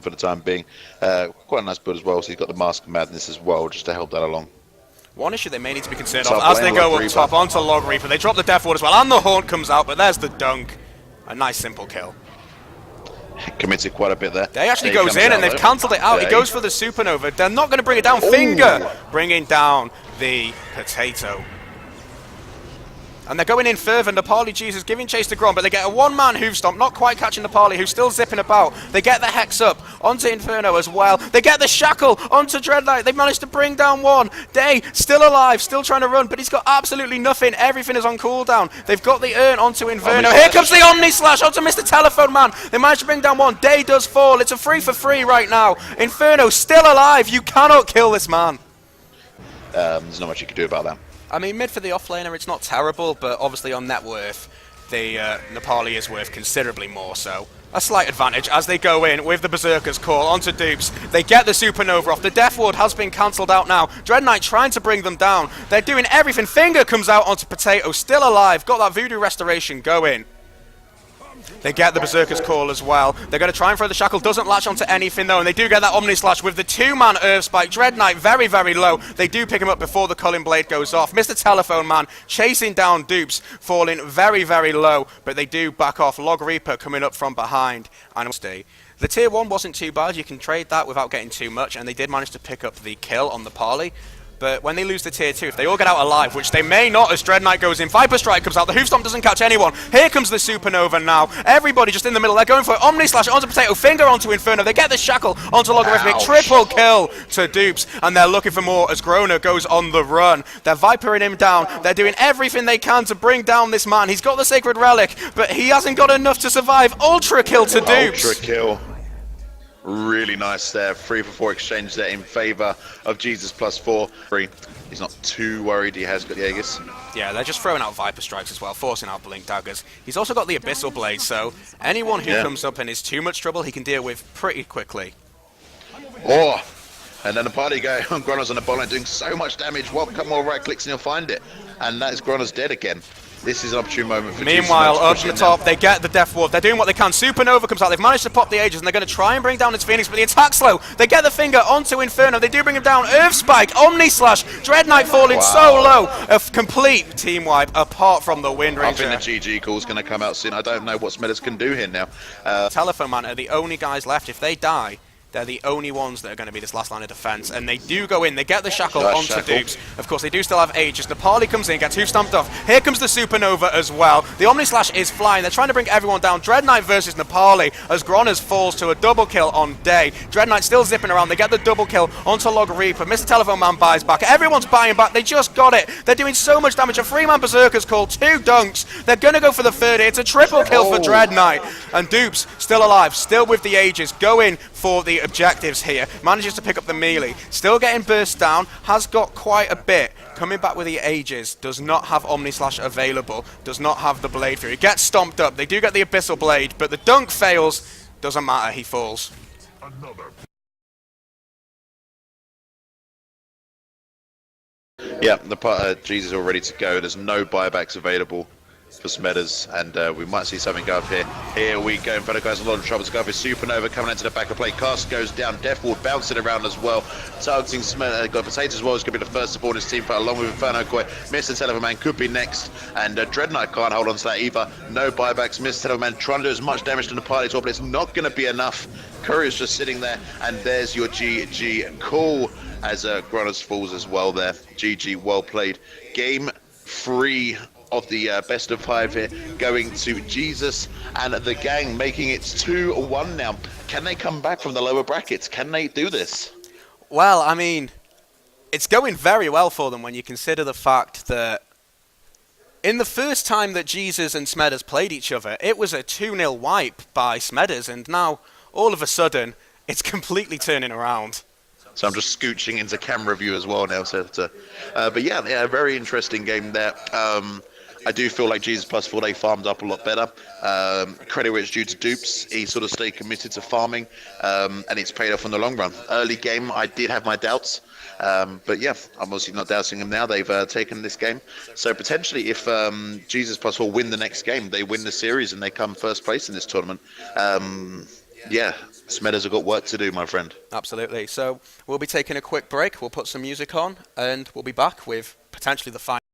for the time being. Quite a nice build as well, so he's got the Mask of Madness as well, just to help that along. One issue they may need to be concerned of as they go up top onto Log Reaper. They drop the Death Ward as well, and the Haunt comes out, but there's the dunk. A nice simple kill. Committed quite a bit there. They actually goes in and they've cancelled it out. He goes for the Supernova. They're not going to bring it down. Finger bringing down the Potato. And they're going in further, and Nepali Jesus giving chase to Gron, but they get a one-man hoof stomp, not quite catching Nepali, who's still zipping about. They get the Hex up onto Inferno as well. They get the Shackle onto Dread Knight. They've managed to bring down one. Day still alive, still trying to run, but he's got absolutely nothing. Everything is on cooldown. They've got the Urn onto Inferno. Here comes the Omni Slash onto Mr. Telephone Man. They managed to bring down one. Day does fall. It's a 3-for-3 right now. Inferno still alive. You cannot kill this man. There's not much you can do about that. I mean, mid for the offlaner, it's not terrible, but obviously on net worth, the Nepali is worth considerably more, so a slight advantage as they go in with the Berserker's Call onto Dupes. They get the Supernova off. The Death Ward has been cancelled out now. Dread Knight trying to bring them down. They're doing everything. Finger comes out onto Potato, still alive. Got that Voodoo Restoration going. They get the Berserker's Call as well. They're going to try and throw the Shackle. Doesn't latch onto anything, though. And they do get that Omni Slash with the two-man Earth Spike. Dread Knight very, very low. They do pick him up before the Culling Blade goes off. Mr. Telephone Man chasing down Dupes, falling very, very low. But they do back off. Log Reaper coming up from behind. And stay. The Tier 1 wasn't too bad. You can trade that without getting too much. And they did manage to pick up the kill on the parley. But when they lose the Tier 2, if they all get out alive, which they may not as Dread Knight goes in, Viper Strike comes out, the Hoofstomp doesn't catch anyone. Here comes the Supernova now. Everybody just in the middle. They're going for it. Omni Slash onto Potato, Finger onto Inferno. They get the Shackle onto Logarithmic. Triple kill to Dupes, and they're looking for more as Groner goes on the run. They're Vipering him down. They're doing everything they can to bring down this man. He's got the Sacred Relic, but he hasn't got enough to survive. Ultra kill to Dupes. Ultra kill. Really nice there. 3-for-4 exchange there in favour of Jesus +4. He's not too worried. He has got the Aegis. Yeah, they're just throwing out Viper Strikes as well, forcing out Blink Daggers. He's also got the Abyssal Blade, so anyone who comes up and is too much trouble, he can deal with pretty quickly. Oh, and then the party guy on Groner's on the bottom doing so much damage. Well, a couple more right clicks and he'll find it. And that is Groner's dead again. This is an opportune moment for Meanwhile, up the top, they get the Death Ward. They're doing what they can. Supernova comes out. They've managed to pop the Aegis, and they're going to try and bring down its Phoenix, but the attack's slow. They get the Finger onto Inferno. They do bring him down. Earth Spike, Omni Slash, Dread Knight falling so low. A complete team wipe, apart from the Wind Ranger. I think the GG call's going to come out soon. I don't know what Smedleys can do here now. Telephone Man are the only guys left. If they die, they're the only ones that are going to be this last line of defense, and they do go in. They get the Shackle onto Dupes. Of course, they do still have Aegis. Nepali comes in, gets hoof stomped off. Here comes the Supernova as well. The Omni Slash is flying. They're trying to bring everyone down. Dread Knight versus Nepali as Gronas falls to a double kill on Day. Dread Knight still zipping around. They get the double kill onto Log Reaper. Mr. Telephone Man buys back. Everyone's buying back. They just got it. They're doing so much damage. A 3-man Berserker's Call, 2 dunks. They're going to go for the third. It's a triple kill for Dread Knight. And Dupes still alive, still with the Aegis, going for the objectives here. Manages to pick up the melee. Still getting burst down. Has got quite a bit. Coming back with the Aegis. Does not have Omni Slash available. Does not have the Blade Fury. Gets stomped up. They do get the Abyssal Blade, but the dunk fails. Doesn't matter. He falls. Yeah, the Jesus all ready to go. There's no buybacks available for Smedleys, and we might see something go up here. Here we go. Inferno guys, a lot of trouble to go for Supernova coming into the back of play. Cast goes down. Death Ward bouncing around as well. Targeting Smedleys. Got Potato as well. Is going to be the first to board his team fight along with Inferno Koi. Mr. Telephone Man could be next, and Dread Knight can't hold on to that either. No buybacks. Mr. Telephone Man trying to do as much damage to the party as well, but it's not going to be enough. Courier's just sitting there, and there's your GG call as Gronas falls as well there. GG, well played. Game 3 of the best of 5 here, going to Jesus and the gang, making it 2-1 now. Can they come back from the lower brackets? Can they do this? Well, I mean, it's going very well for them when you consider the fact that in the first time that Jesus and Smedleys played each other, it was a 2-0 wipe by Smedleys, and now, all of a sudden, it's completely turning around. So I'm just scooching into camera view as well now. But yeah, a very interesting game there. I do feel like Jesus +4, they farmed up a lot better. Credit where it's due to Dupes. He sort of stayed committed to farming, and it's paid off in the long run. Early game, I did have my doubts. But yeah, I'm obviously not doubting them now. They've taken this game. So potentially, if Jesus +4 win the next game, they win the series and they come first place in this tournament. Yeah, Smedders have got work to do, my friend. Absolutely. So we'll be taking a quick break. We'll put some music on, and we'll be back with potentially the final.